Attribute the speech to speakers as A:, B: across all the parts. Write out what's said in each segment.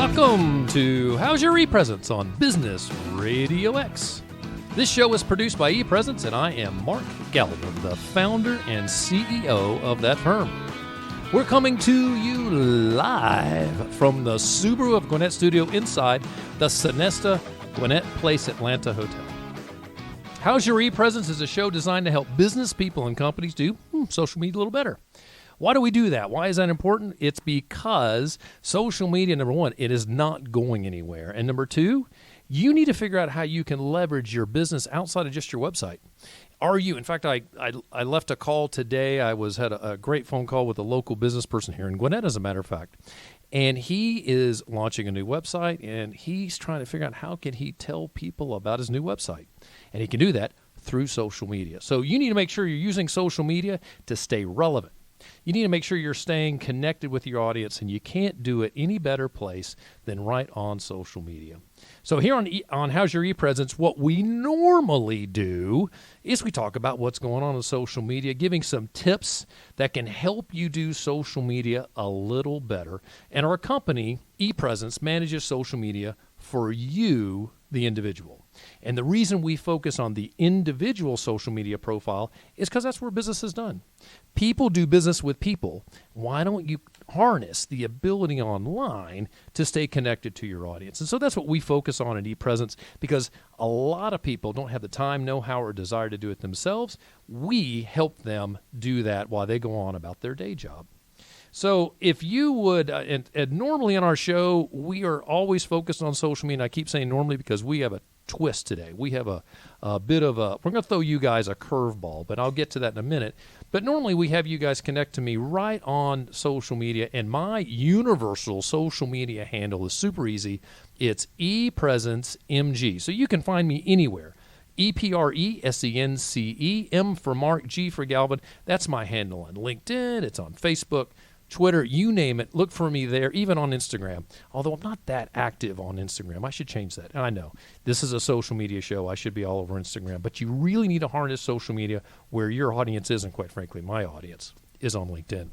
A: Welcome to How's Your ePresence on Business Radio X. This show is produced by ePresence, and I am Mark Galvin, the founder and CEO of that firm. We're coming to you live from the Subaru of Gwinnett studio inside the Sonesta Gwinnett Place Atlanta Hotel. How's Your ePresence is a show designed to help business people and companies do social media a little better. Why do we do that? Why is that important? It's because social media, number one, it is not going anywhere. And number two, you need to figure out how you can leverage your business outside of just your website. In fact, I left a call today. I had a great phone call with a local business person here in Gwinnett, as a matter of fact. And he is launching a new website, and he's trying to figure out how can he tell people about his new website. And he can do that through social media. So you need to make sure you're using social media to stay relevant. You need to make sure you're staying connected with your audience, and you can't do it any better place than right on social media. So here on How's Your ePresence, what we normally do is we talk about what's going on in social media, giving some tips that can help you do social media a little better. And our company, ePresence, manages social media for you, the individual. And the reason we focus on the individual social media profile is because that's where business is done. People do business with people. Why don't you harness the ability online to stay connected to your audience? And so that's what we focus on at ePresence, because a lot of people don't have the time, know-how, or desire to do it themselves. We help them do that while they go on about their day job. So if you would, and normally on our show, we are always focused on social media. And I keep saying normally because we have a twist today. We have a bit of we're going to throw you guys a curveball, but I'll get to that in a minute. But normally we have you guys connect to me right on social media, and my universal social media handle is super easy. It's ePresenceMG. So you can find me anywhere. EPRESENCE, M for Mark, G for Galvin. That's my handle on LinkedIn. It's on Facebook, Twitter, you name it. Look for me there, even on Instagram. Although I'm not that active on Instagram. I should change that. I know. This is a social media show. I should be all over Instagram. But you really need to harness social media where your audience is, and quite frankly, my audience is on LinkedIn.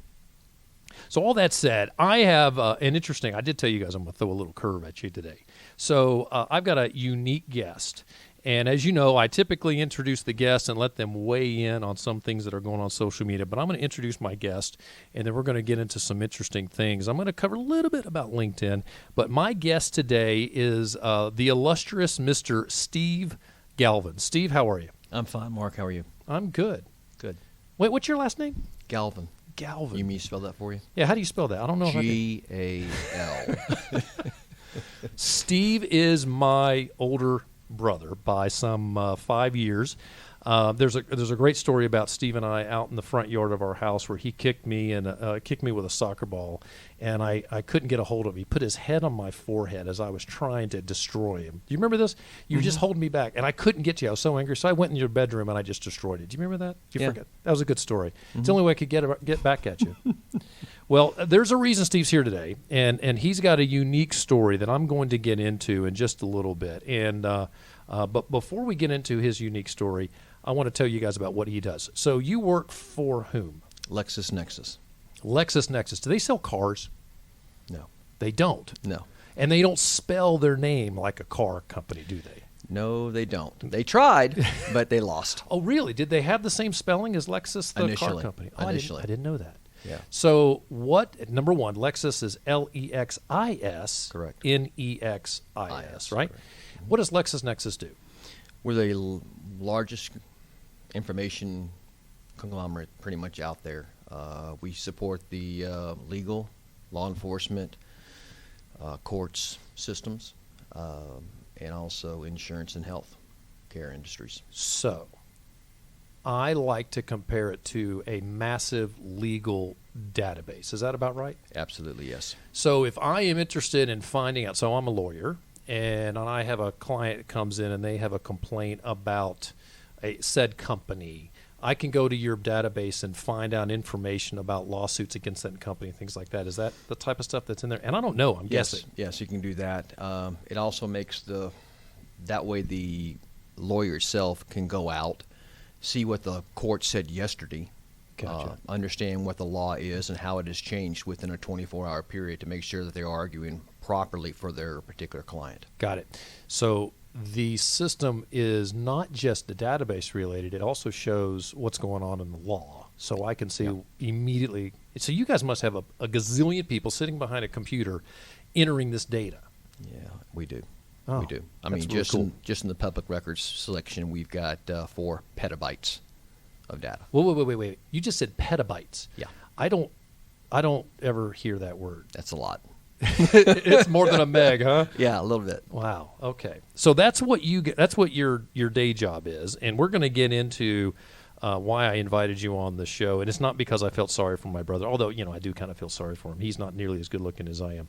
A: So all that said, I have an interesting, I did tell you guys I'm going to throw a little curve at you today. So I've got a unique guest. And as you know, I typically introduce the guest and let them weigh in on some things that are going on social media. But I'm going to introduce my guest, and then we're going to get into some interesting things. I'm going to cover a little bit about LinkedIn. But my guest today is the illustrious Mr. Steve Galvin. Steve, how are you?
B: I'm fine, Mark. How are you?
A: I'm good.
B: Good.
A: Wait, what's your last name?
B: Galvin.
A: Galvin.
B: You mean to spell that for you?
A: Yeah, how do you spell that? I don't know.
B: G-A-L.
A: Steve is my older brother by some 5 years. There's a great story about Steve and I out in the front yard of our house where he kicked me with a soccer ball, and I couldn't get a hold of him. He put his head on my forehead as I was trying to destroy him. Do you remember this? You were just holding me back, and I couldn't get you. I was so angry, so I went in your bedroom and I just destroyed it. Do you remember that? You forget? That was a good story. It's the only way I could get back at you. Well, there's a reason Steve's here today, and he's got a unique story that I'm going to get into in just a little bit. And but before we get into his unique story, I want to tell you guys about what he does. So you work for whom?
B: LexisNexis.
A: LexisNexis. Do they sell cars?
B: No.
A: They don't?
B: No.
A: And they don't spell their name like a car company, do they?
B: No, they don't. They tried, but they lost.
A: Oh, really? Did they have the same spelling as Lexus, the car company? Oh,
B: Initially.
A: I didn't know that.
B: Yeah.
A: So number one, Lexus is Lexis.
B: Correct.
A: Nexis, right?
B: Correct.
A: What does LexisNexis do?
B: We're the largest information conglomerate pretty much out there. We support the legal, law enforcement, courts systems, and also insurance and health care industries.
A: So I like to compare it to a massive legal database. Is that about right?
B: Absolutely, yes.
A: So if I am interested in finding out, so I'm a lawyer, and I have a client that comes in and they have a complaint about a said company, I can go to your database and find out information about lawsuits against that company and things like that. Is that the type of stuff that's in there? And I don't know. I'm guessing.
B: Yes, you can do that. It also makes that way the lawyer itself can go out, see what the court said yesterday,
A: Gotcha.
B: understand what the law is and how it has changed within a 24-hour period to make sure that they're arguing properly for their particular client.
A: Got it. So the system is not just the database related, it also shows what's going on in the law. So I can see immediately. So you guys must have a gazillion people sitting behind a computer entering this data.
B: Yeah, we do.
A: Oh,
B: we do. I
A: that's
B: mean,
A: really
B: just in the public records selection, we've got 4 petabytes of data.
A: Wait. You just said petabytes.
B: Yeah.
A: I don't ever hear that word.
B: That's a lot.
A: It's more than a meg, huh?
B: Yeah, a little bit.
A: Wow. Okay. So that's what you get. That's what your day job is, and we're going to get into why I invited you on the show. And it's not because I felt sorry for my brother, although I do kind of feel sorry for him. He's not nearly as good looking as I am.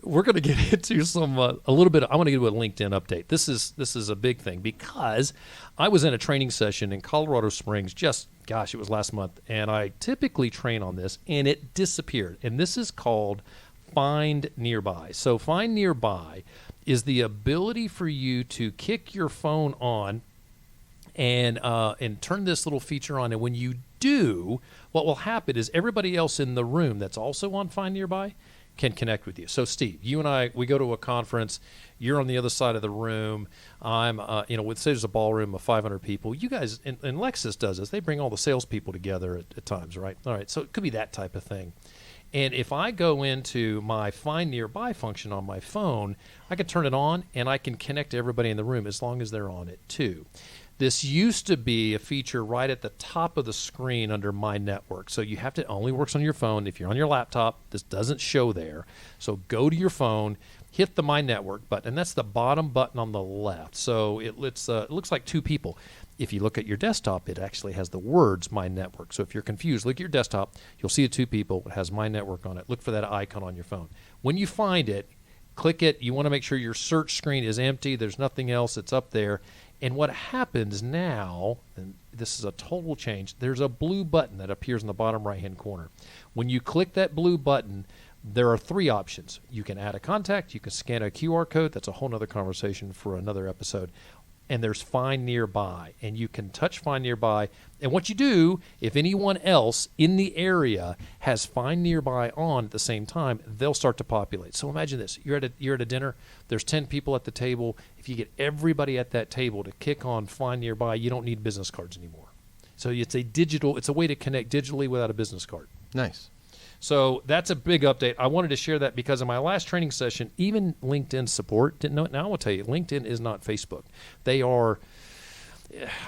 A: We're going to get into a little bit. I want to get into a LinkedIn update. This is a big thing because I was in a training session in Colorado Springs. It was last month, and I typically train on this, and it disappeared. And this is called Find Nearby. So Find Nearby is the ability for you to kick your phone on and turn this little feature on. And when you do, what will happen is everybody else in the room that's also on Find Nearby can connect with you. So Steve, you and I, we go to a conference. You're on the other side of the room. I'm, say there's a ballroom of 500 people. You guys, and Lexis does this. They bring all the salespeople together at times, right? All right. So it could be that type of thing. And if I go into my Find Nearby function on my phone, I can turn it on and I can connect to everybody in the room as long as they're on it too. This used to be a feature right at the top of the screen under My Network. So it only works on your phone. If you're on your laptop, this doesn't show there. So go to your phone, hit the My Network button, and that's the bottom button on the left. So it looks like 2 people. If you look at your desktop, it actually has the words My Network. So if you're confused, look at your desktop. You'll see the 2 people. It has My Network on it. Look for that icon on your phone. When you find it, click it. You want to make sure your search screen is empty. There's nothing else. It's up there. And what happens now, and this is a total change, there's a blue button that appears in the bottom right-hand corner. When you click that blue button, there are 3 options. You can add a contact. You can scan a QR code. That's a whole other conversation for another episode. And there's Find Nearby. And you can touch Find Nearby. And what you do, if anyone else in the area has Find Nearby on at the same time, they'll start to populate. So imagine this. You're at a dinner. There's 10 people at the table. If you get everybody at that table to kick on Find Nearby, you don't need business cards anymore. So it's a way to connect digitally without a business card.
B: Nice.
A: So that's a big update. I wanted to share that because in my last training session, even LinkedIn support didn't know it. Now I will tell you, LinkedIn is not Facebook. They are,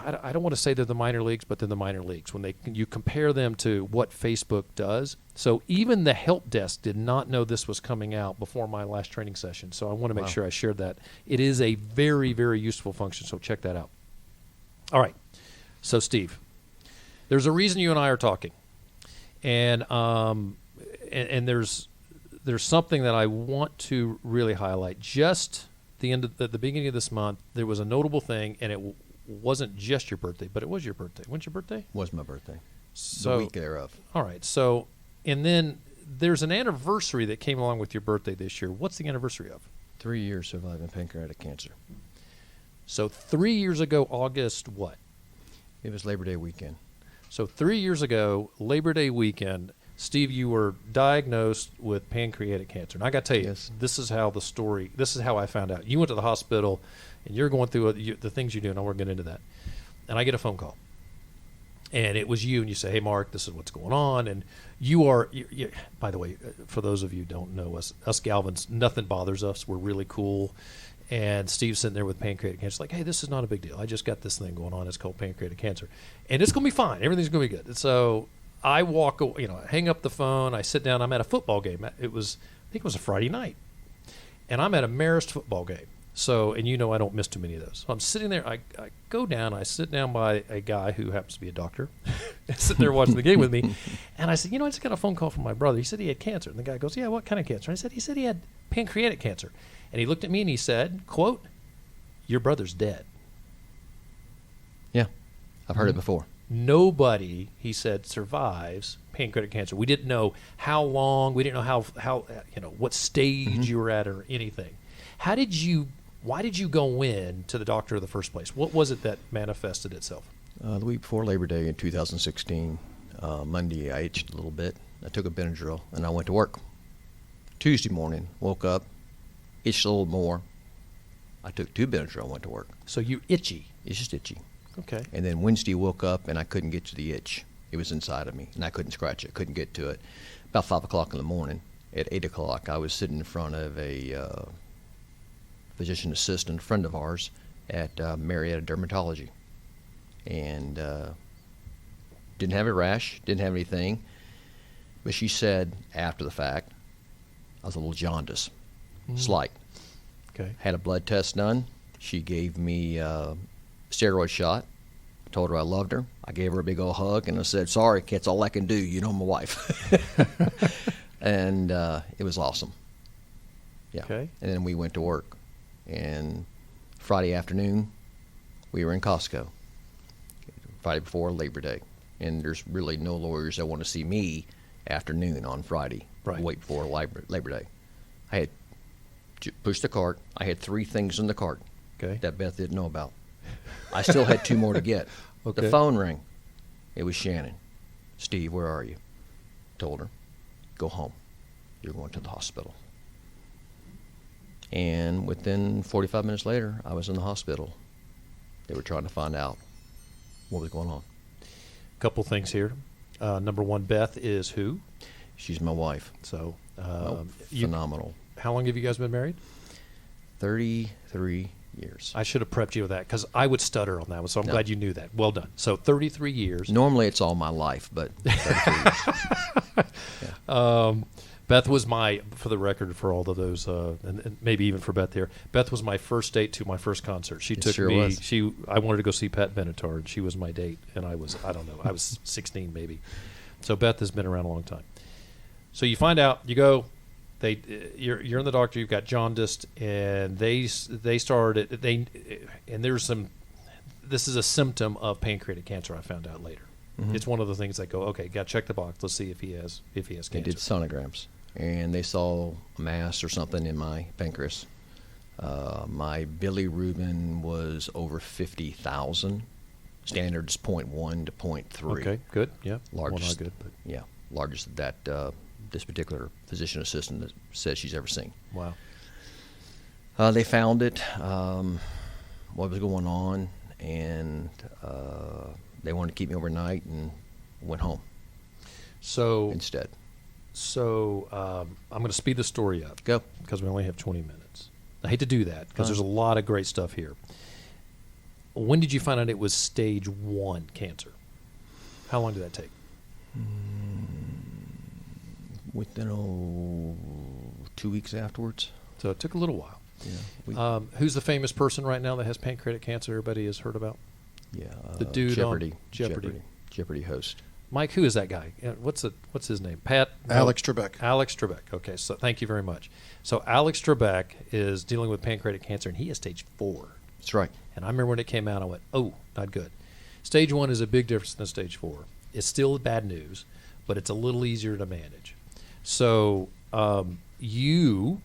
A: I don't want to say they're the minor leagues, but they're the minor leagues when you compare them to what Facebook does. So even the help desk did not know this was coming out before my last training session. So I want to make sure I shared that. It is a very, very useful function, so check that out. All right. So Steve, there's a reason you and I are talking. And there's something that I want to really highlight. Just at the beginning of this month, there was a notable thing, and it wasn't just your birthday, but it was your birthday. When's your birthday?
B: Was my birthday.
A: So,
B: the week thereof.
A: All right. So, and then there's an anniversary that came along with your birthday this year. What's the anniversary of?
B: 3 years surviving pancreatic cancer.
A: So 3 years ago, August what?
B: It was Labor Day weekend. So
A: 3 years ago, Labor Day weekend, Steve, you were diagnosed with pancreatic cancer. And I got to tell you, This is how I found out. You went to the hospital, and you're going through the things you do, and I won't get into that. And I get a phone call. And it was you, and you say, hey, Mark, this is what's going on. And you by the way, for those of you who don't know us Galvins, nothing bothers us. We're really cool. And Steve's sitting there with pancreatic cancer. It's like, hey, this is not a big deal. I just got this thing going on. It's called pancreatic cancer. And it's going to be fine. Everything's going to be good. And so I walk away, I hang up the phone. I sit down. I'm at a football game. I think it was a Friday night. And I'm at a Marist football game. So, and I don't miss too many of those. So I'm sitting there. I go down. I sit down by a guy who happens to be a doctor, sitting there watching the game with me. And I said, I just got a phone call from my brother. He said he had cancer. And the guy goes, yeah, what kind of cancer? And he said he had pancreatic cancer. And he looked at me and he said, quote, your brother's dead.
B: Yeah, I've heard it before.
A: Nobody, he said, survives pancreatic cancer. We didn't know how long. We didn't know how what stage you were at or anything. Why did you go in to the doctor in the first place? What was it that manifested itself?
B: The week before Labor Day in 2016, Monday, I itched a little bit. I took a Benadryl, and I went to work. Tuesday morning, woke up, itched a little more. I took 2 Benadryl and went to work.
A: So you itchy.
B: It's just itchy.
A: Okay.
B: And then Wednesday, woke up, and I couldn't get to the itch. It was inside of me, and I couldn't scratch it, couldn't get to it. About 5 o'clock in the morning, at 8 o'clock, I was sitting in front of a physician assistant, a friend of ours, at Marietta Dermatology. And didn't have a rash, didn't have anything. But she said, after the fact, I was a little jaundice, slight.
A: Okay.
B: Had a blood test done. She gave me a steroid shot. Told her I loved her. I gave her a big old hug, and I said, sorry, that's all I can do. You know my wife. And it was awesome. Yeah.
A: Okay.
B: And then we went to work. And Friday afternoon, we were in Costco. Friday before Labor Day. And there's really no lawyers that want to see me afternoon on Friday,
A: Right.
B: wait before Labor Day. I had pushed the cart. I had 3 things in the cart
A: Okay.
B: that Beth didn't know about. I still had 2 more to get.
A: Okay.
B: The phone rang. It was Shannon. Steve, where are you? Told her, go home. You're going to the hospital. And within 45 minutes later, I was in the hospital. They were trying to find out what was going on.
A: Couple things here. Number one, Beth is who?
B: She's my wife.
A: So,
B: Phenomenal.
A: how long have you guys been married?
B: 33 years.
A: I should have prepped you with that because I would stutter on that one. So I'm
B: No.
A: glad you knew that. Well done. So 33 years.
B: Normally it's all my life, but 33 years.
A: Beth was for the record, for all of those, and maybe even for Beth here, Beth was my first date to my first concert. She took
B: sure
A: me.
B: was.
A: I wanted to go see Pat Benatar, and she was my date, and I was 16 maybe. So Beth has been around a long time. So you find out, you go, you're in the doctor, you've got jaundice, and they started, and there's some, this is a symptom of pancreatic cancer, I found out later.
B: Mhm.
A: It's one of the things that go, okay, got to check the box. Let's see if he has cancer.
B: They did sonograms, and they saw a mass or something in my pancreas. My bilirubin was over 50,000. Standard is 0.1 to 0.3.
A: Okay, good. Yeah.
B: Largest.
A: Well, not good, but
B: Yeah, largest that this particular physician assistant says she's ever seen.
A: wow.
B: They found it, what was going on, and they wanted to keep me overnight and went home
A: So
B: instead.
A: I'm going to speed the story up.
B: Go.
A: Because we only have 20 minutes. I hate to do that because there's a lot of great stuff here. When did you find out it was stage 1 cancer? How long did that take?
B: Within 2 weeks afterwards.
A: So it took a little while.
B: Yeah.
A: Who's the famous person right now that has pancreatic cancer everybody has heard about?
B: Yeah.
A: The dude
B: Jeopardy.
A: on Jeopardy.
B: Jeopardy host.
A: Mike, who is that guy? What's his name? Pat?
C: Alex Trebek.
A: Alex Trebek. Okay, so thank you very much. So Alex Trebek is dealing with pancreatic cancer, and he is stage 4.
B: That's right.
A: And I remember when it came out, I went, oh, not good. Stage 1 is a big difference than stage 4. It's still bad news, but it's a little easier to manage. So you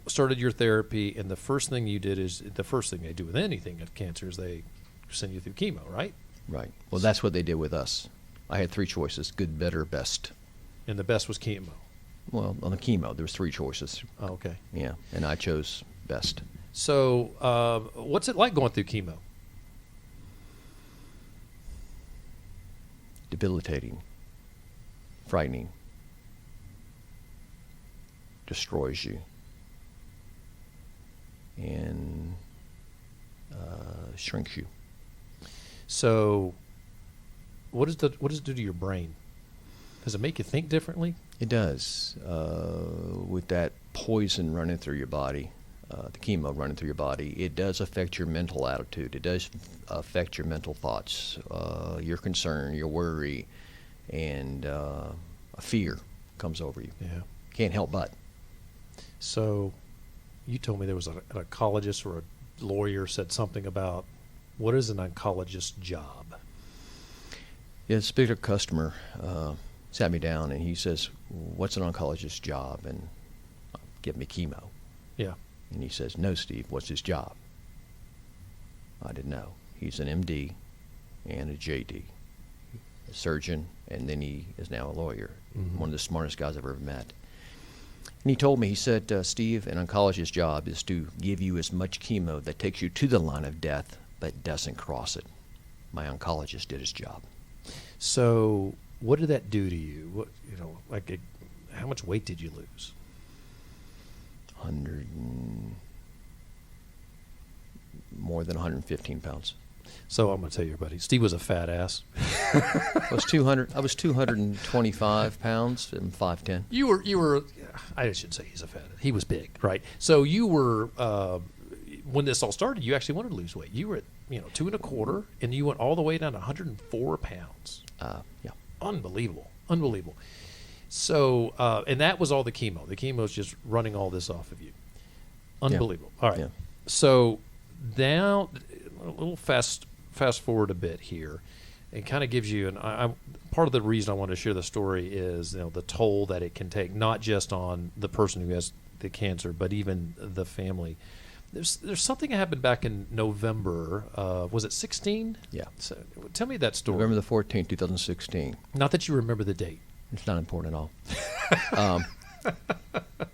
A: started your therapy, and the first thing you did is the first thing they do with anything of cancer is they send you through chemo, right?
B: Right. Well, that's what they did with us. I had 3 choices: good, better, best.
A: And the best was chemo.
B: Well, on the chemo, there was 3 choices.
A: Oh, okay.
B: Yeah, and I chose best.
A: So what's it like going through chemo?
B: Debilitating, frightening, destroys you, and shrinks you.
A: So what does it do to your brain? Does it make you think differently?
B: It does. With that poison running through your body, the chemo running through your body, it does affect your mental attitude. It does affect your mental thoughts, your concern, your worry, and a fear comes over you.
A: Yeah.
B: Can't help but.
A: So you told me there was an oncologist or a lawyer said something about what is an oncologist's job?
B: Yeah, this particular customer sat me down and he says, "What's an oncologist's job?" And give me chemo.
A: Yeah.
B: And he says, "No, Steve, what's his job?" I didn't know. He's an MD and a JD. a surgeon, and then he is now a lawyer. One of the smartest guys I've ever met. And he told me, he said, Steve, an oncologist's job is to give you as much chemo that takes you to the line of death, but doesn't cross it. My oncologist did his job.
A: So what did that do to you? What, how much weight did you lose?
B: 100 more than 115 pounds.
A: So I'm going to tell you, everybody, Steve was a fat ass.
B: I was 225 pounds and 5'10".
A: You were. I shouldn't say he's a fat ass. He was big, right? So you were. When this all started, you actually wanted to lose weight. You were at 2.25, and you went all the way down to 104 pounds.
B: Yeah.
A: Unbelievable. So, and that was all the chemo. The chemo is just running all this off of you. Unbelievable.
B: Yeah.
A: All right.
B: Yeah.
A: So now, a little fast forward a bit here. It kind of gives you, part of the reason I wanted to share the story is the toll that it can take, not just on the person who has the cancer, but even the family. There's something that happened back in November. Was it 16?
B: Yeah.
A: So, tell me that story.
B: November the 14th, 2016.
A: Not that you remember the date.
B: It's not important at all.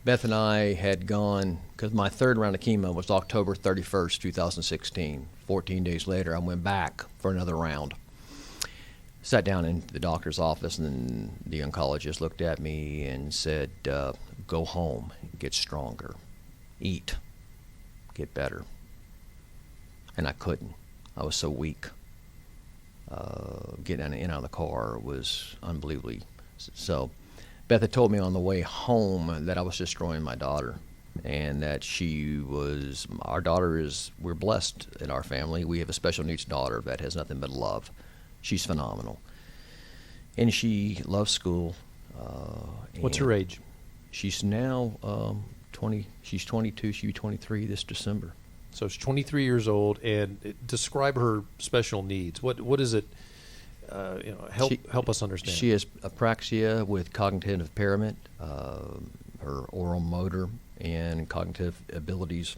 B: Beth and I had gone, because my third round of chemo was October 31st, 2016. 14 days later, I went back for another round. Sat down in the doctor's office, and then the oncologist looked at me and said, go home, get stronger, eat, get better. And I couldn't. I was so weak. Getting in and out of the car was unbelievably. So Beth had told me on the way home that I was destroying my daughter, and that our daughter we're blessed in our family. We have a special needs daughter that has nothing but love. She's phenomenal. And she loves school.
A: What's her age?
B: She's now 20. She's 22. She'll be 23 this December.
A: So she's 23 years old. And describe her special needs. What is it? Help us understand.
B: She has apraxia with cognitive impairment. Her oral motor and cognitive abilities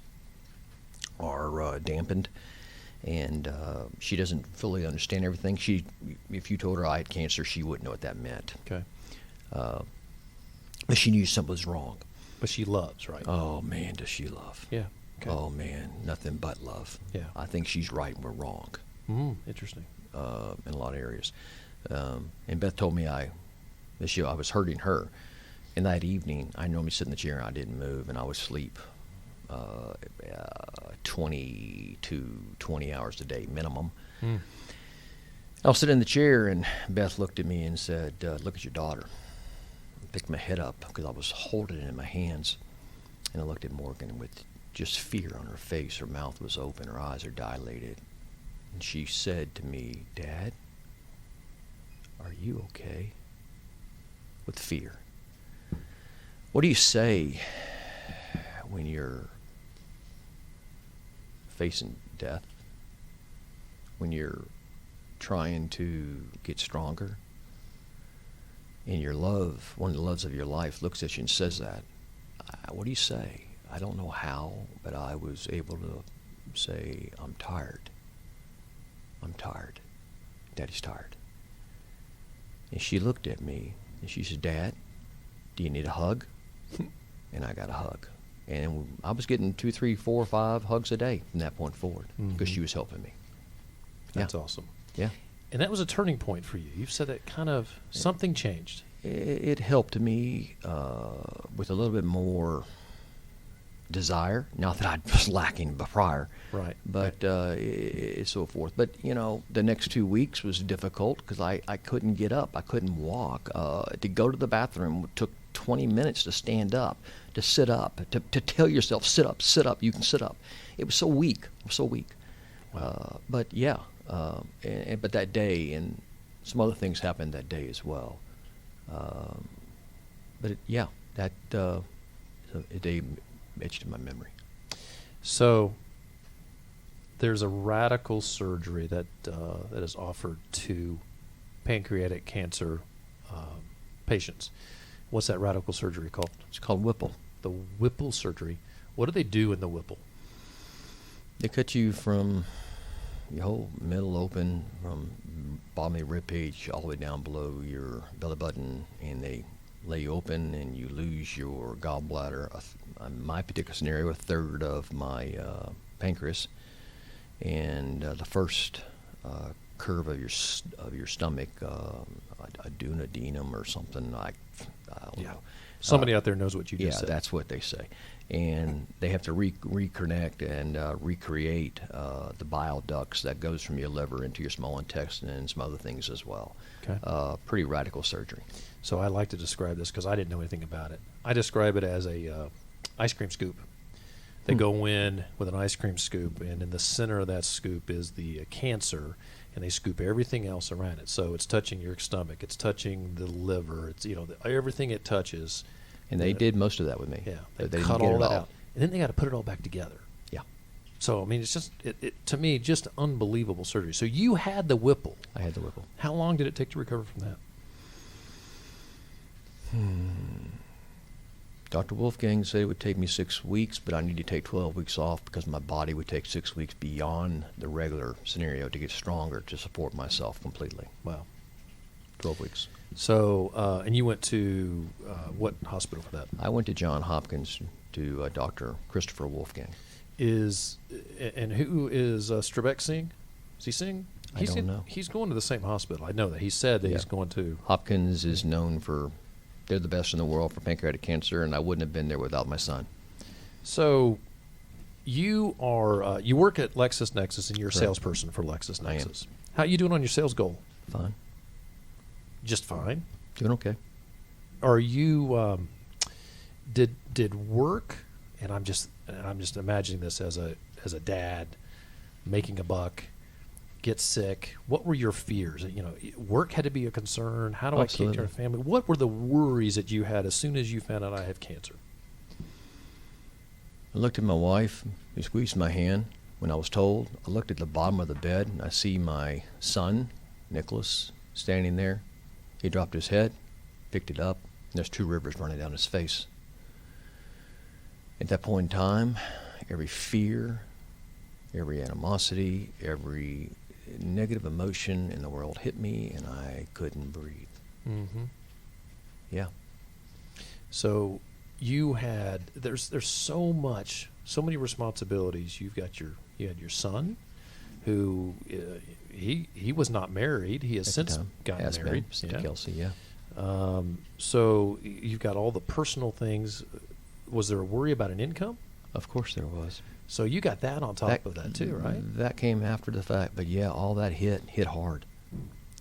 B: are dampened, and she doesn't fully understand everything. If you told her I had cancer, she wouldn't know what that meant.
A: Okay.
B: But she knew something was wrong.
A: But she loves, right?
B: Oh man, does she love?
A: Yeah. Okay.
B: Oh man, nothing but love.
A: Yeah.
B: I think she's right and we're wrong.
A: Interesting.
B: In a lot of areas. And Beth told me I was hurting her. And that evening, I normally sit in the chair and I didn't move, and I would sleep 20 hours a day minimum. I'll sit in the chair, and Beth looked at me and said, look at your daughter. I picked my head up because I was holding it in my hands, and I looked at Morgan with just fear on her face. Her mouth was open, her eyes are dilated. And she said to me, Dad, are you okay? With fear. What do you say when you're facing death? When you're trying to get stronger? And your love, one of the loves of your life, looks at you and says that. What do you say? I don't know how, but I was able to say, I'm tired. I'm tired. Daddy's tired. And she looked at me and she said, Dad, do you need a hug? And I got a hug. And I was getting 2, 3, 4, 5 hugs a day from that point forward because she was helping me.
A: That's awesome.
B: Yeah.
A: And that was a turning point for you. You've said that kind of something changed.
B: It helped me with a little bit more desire, not that I was lacking prior,
A: right?
B: But so forth. But the next 2 weeks was difficult because I couldn't get up, I couldn't walk. To go to the bathroom took 20 minutes to stand up, to sit up, to tell yourself sit up, you can sit up. It was so weak, Wow. But yeah, but that day and some other things happened that day as well. But that day etched in my memory.
A: So there's a radical surgery that is offered to pancreatic cancer patients. What's that radical surgery called?
B: It's called Whipple.
A: The Whipple surgery. What do they do in the Whipple?
B: They cut you from your whole middle open from bottom of your rib cage all the way down below your belly button, and they lay you open and you lose your gallbladder. In my particular scenario, a third of my pancreas, and the first curve of your stomach, a duodenum or something. I don't know.
A: Somebody out there knows what you just said.
B: Yeah, that's what they say. And they have to reconnect and recreate the bile ducts that goes from your liver into your small intestine and some other things as well.
A: Okay.
B: Pretty radical surgery.
A: So I like to describe this because I didn't know anything about it. I describe it as a ice cream scoop. They go in with an ice cream scoop, and in the center of that scoop is the cancer, and they scoop everything else around it. So it's touching your stomach, it's touching the liver, it's everything it touches.
B: And they did most of that with me.
A: Yeah,
B: they
A: cut
B: didn't
A: all
B: get it
A: that out, and then they got to put it all back together.
B: Yeah.
A: So I mean, it's just to me just unbelievable surgery. So you had the Whipple.
B: I had the Whipple.
A: How long did it take to recover from that?
B: Dr. Wolfgang said it would take me 6 weeks, but I need to take 12 weeks off because my body would take 6 weeks beyond the regular scenario to get stronger to support myself completely.
A: Wow.
B: 12 weeks.
A: So, and you went to what hospital for that?
B: I went to Johns Hopkins to Dr. Christopher Wolfgang.
A: And who is Strebeck seeing? Is he seeing?
B: I don't know.
A: He's going to the same hospital. I know that. He said that he's going to.
B: Hopkins is known for, they're the best in the world for pancreatic cancer, and I wouldn't have been there without my son.
A: So you are, you work at LexisNexis, and you're a
B: Correct.
A: salesperson for LexisNexis.
B: I am.
A: How you doing on your sales goal?
B: Fine.
A: Just fine.
B: Doing okay.
A: Are you, did work, and I'm just imagining this as a dad making a buck, get sick. What were your fears? Work had to be a concern. How do I take care
B: Absolutely.
A: of family? What were the worries that you had as soon as you found out I have cancer?
B: I looked at my wife, who squeezed my hand when I was told. I looked at the bottom of the bed, and I see my son, Nicholas, standing there. He dropped his head, picked it up, and there's 2 rivers running down his face. At that point in time, every fear, every animosity, every negative emotion in the world hit me, and I couldn't breathe.
A: Mm-hmm.
B: Yeah.
A: So you had there's so many responsibilities. You had your son, who he was not married. He has
B: At
A: since
B: the time.
A: gotten
B: Has
A: married.
B: been. Steve Kelsey, yeah.
A: So you've got all the personal things. Was there a worry about an income?
B: Of course there was.
A: So you got that on top of that too, right?
B: That came after the fact, but yeah, all that hit hard.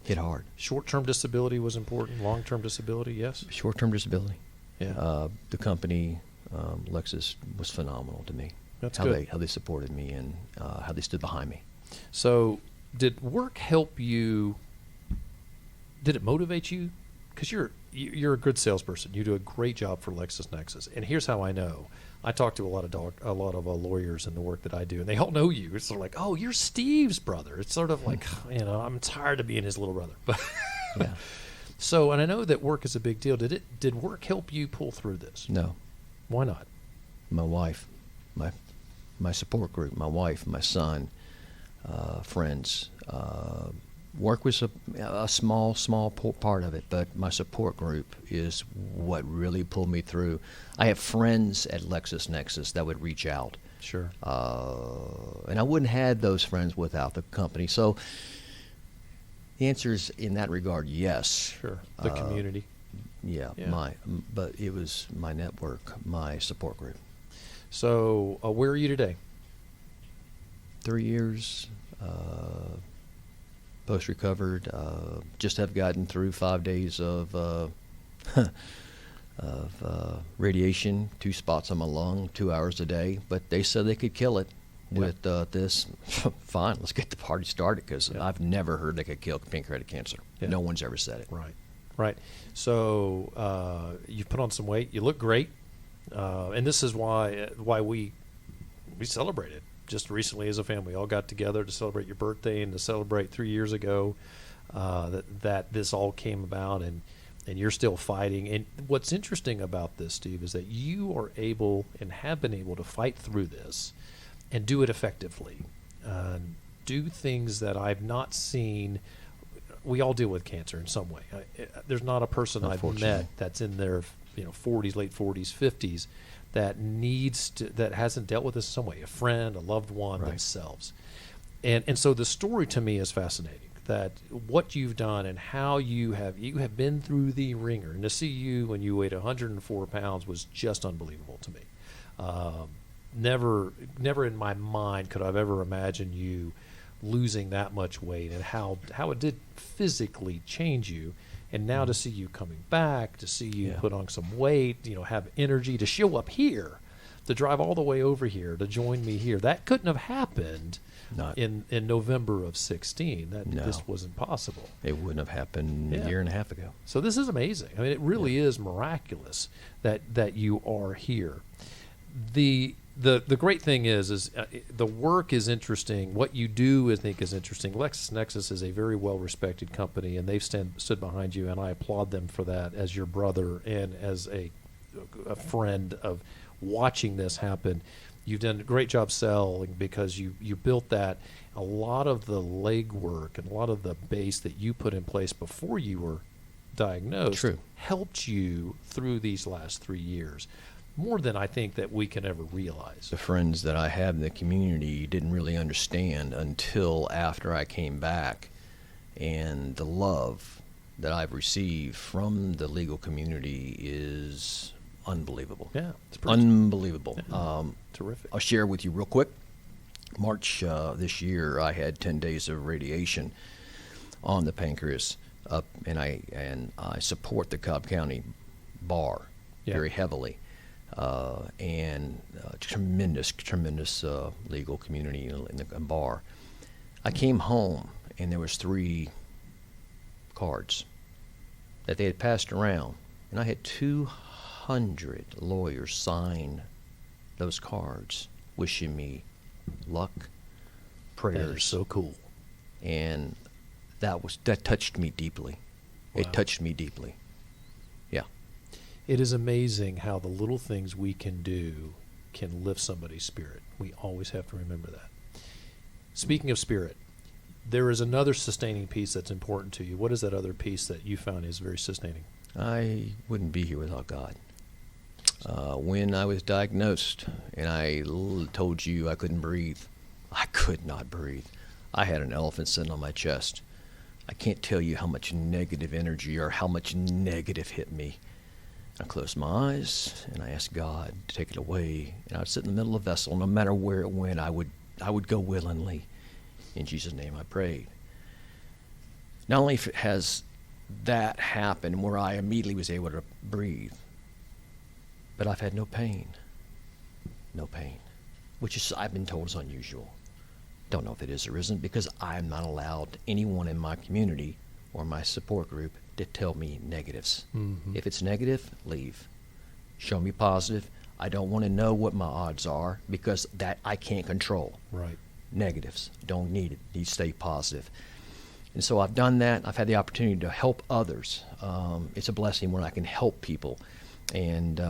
B: Hit hard.
A: Short-term disability was important. Long-term disability, yes.
B: Short-term disability.
A: Yeah.
B: The company, Lexis, was phenomenal to me.
A: That's
B: how
A: good.
B: How they supported me and how they stood behind me.
A: So did work help you? Did it motivate you? Because you're a good salesperson. You do a great job for LexisNexis. And here's how I know. I talk to a lot of lawyers in the work that I do, and they all know you. It's sort of like, oh, you're Steve's brother. It's sort of like, I'm tired of being his little brother. But
B: Yeah.
A: So, and I know that work is a big deal. Did work help you pull through this?
B: No.
A: Why not?
B: My wife, my support group, my wife, my son, friends. Work was a small part of it, but my support group is what really pulled me through. I have friends at LexisNexis that would reach out.
A: Sure.
B: And I wouldn't have had those friends without the company. So the answer is, in that regard, yes.
A: Sure. The community.
B: Yeah,
A: Yeah.
B: but it was my network, my support group.
A: So where are you today?
B: 3 years post-recovered. Just have gotten through 5 days of radiation, 2 spots on my lung, 2 hours a day. But they said they could kill it with this. Fine, let's get the party started, because I've never heard they could kill pancreatic cancer.
A: Yeah.
B: No one's ever said it.
A: Right. So you've put on some weight. You look great, and this is why we celebrated just recently as a family. We all got together to celebrate your birthday and to celebrate 3 years ago that this all came about, and you're still fighting. And what's interesting about this, Steve, is that you are able and have been able to fight through this and do it effectively. do things that I've not seen. We all deal with cancer in some way. There's not a person I've met that's in their 40s, late 40s, 50s that hasn't dealt with this in some way. A friend, a loved one, themselves. And so the story to me is fascinating. That what you've done and how you have been through the ringer, and to see you when you weighed 104 pounds was just unbelievable to me. Never in my mind could I've ever imagined you losing that much weight, and how it did physically change you. And now to see you coming back, to see you put on some weight, have energy to show up here, to drive all the way over here, to join me here. That couldn't have happened in November of 16. This wasn't possible.
B: It wouldn't have happened a year and a half ago.
A: So this is amazing. I mean, it really is miraculous that you are here. The great thing is the work is interesting. What you do, I think, is interesting. LexisNexis is a very well-respected company, and they've stood behind you, and I applaud them for that as your brother and as a friend of watching this happen. You've done a great job selling because you built that. A lot of the legwork and a lot of the base that you put in place before you were diagnosed helped you through these last 3 years. More than I think that we can ever realize.
B: The friends that I have in the community didn't really understand until after I came back, and the love that I've received from the legal community is unbelievable.
A: Yeah, it's
B: unbelievable.
A: Yeah. Terrific.
B: I'll share with you real quick. March this year, I had 10 days of radiation on the pancreas up, and I support the Cobb County Bar very heavily. And tremendous legal community in the bar. I came home and there was 3 cards that they had passed around, and I had 200 lawyers sign those cards, wishing me luck, prayers.
A: That is so cool.
B: And that touched me deeply. Wow. It touched me deeply. Yeah.
A: It is amazing how the little things we can do can lift somebody's spirit. We always have to remember that. Speaking of spirit, there is another sustaining piece that's important to you. What is that other piece that you found is very sustaining?
B: I wouldn't be here without God. When I was diagnosed and I told you I couldn't breathe, I could not breathe. I had an elephant sitting on my chest. I can't tell you how much negative energy or how much negative hit me. I closed my eyes and I asked God to take it away, and I would sit in the middle of the vessel. No matter where it went, I would go willingly. In Jesus' name I prayed. Not only has that happened where I immediately was able to breathe, but I've had no pain, which is, I've been told, is unusual. Don't know if it is or isn't, because I'm not allowed anyone in my community or my support group to tell me negatives. Mm-hmm. If it's negative, leave. Show me positive. I don't want to know what my odds are, because that I can't control.
A: Right.
B: Negatives. Don't need it. Need to stay positive. And so I've done that. I've had the opportunity to help others. It's a blessing when I can help people and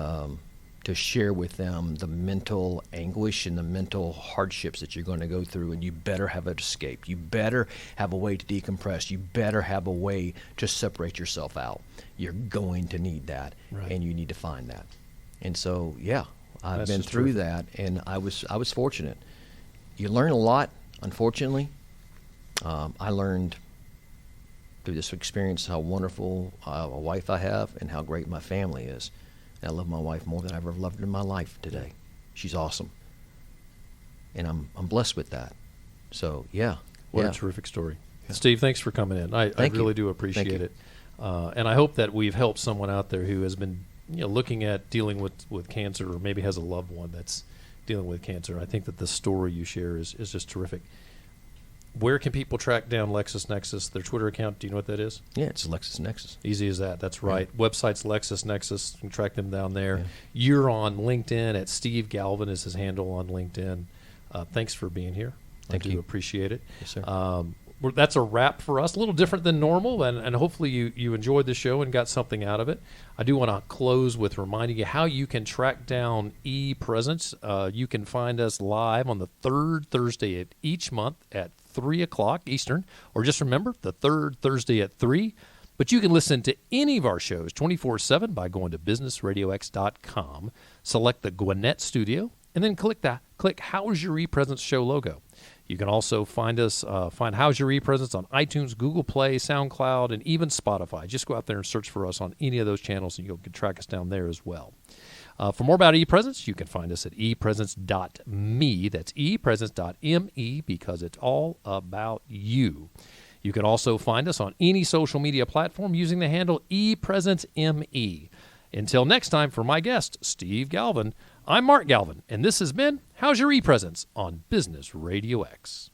B: to share with them the mental anguish and the mental hardships that you're going to go through, and you better have an escape. You better have a way to decompress. You better have a way to separate yourself out. You're going to need that, and you need to find that. And so, I've been through that, and I was fortunate. You learn a lot, unfortunately. I learned through this experience how wonderful a wife I have and how great my family is. And I love my wife more than I've ever loved her in my life today. She's awesome. And I'm blessed with that. So,
A: What a terrific story. Yeah. Steve, thanks for coming in. I really do appreciate it. And I hope that we've helped someone out there who has been looking at dealing with cancer, or maybe has a loved one that's dealing with cancer. I think that the story you share is just terrific. Where can people track down LexisNexis, their Twitter account? Do you know what that is?
B: Yeah, it's LexisNexis.
A: Easy as that. That's right. Yeah. Website's LexisNexis. You can track them down there. Yeah. You're on LinkedIn at Steve Galvin is his handle on LinkedIn. Thanks for being here.
B: Thank you.
A: Appreciate it.
B: Yes, sir.
A: That's a wrap for us. A little different than normal, and hopefully you enjoyed the show and got something out of it. I do want to close with reminding you how you can track down ePresence. You can find us live on the third Thursday of each month at 3 o'clock Eastern, or just remember, the third Thursday at 3. But you can listen to any of our shows 24/7 by going to businessradiox.com, select the Gwinnett Studio, and then click How's Your ePresence Show logo. You can also find How's Your ePresence on iTunes, Google Play, SoundCloud, and even Spotify. Just go out there and search for us on any of those channels, and you can track us down there as well. For more about ePresence, you can find us at epresence.me. That's epresence.me, because it's all about you. You can also find us on any social media platform using the handle ePresenceME. Until next time, for my guest, Steve Galvin, I'm Mark Galvin, and this has been How's Your ePresence on Business Radio X.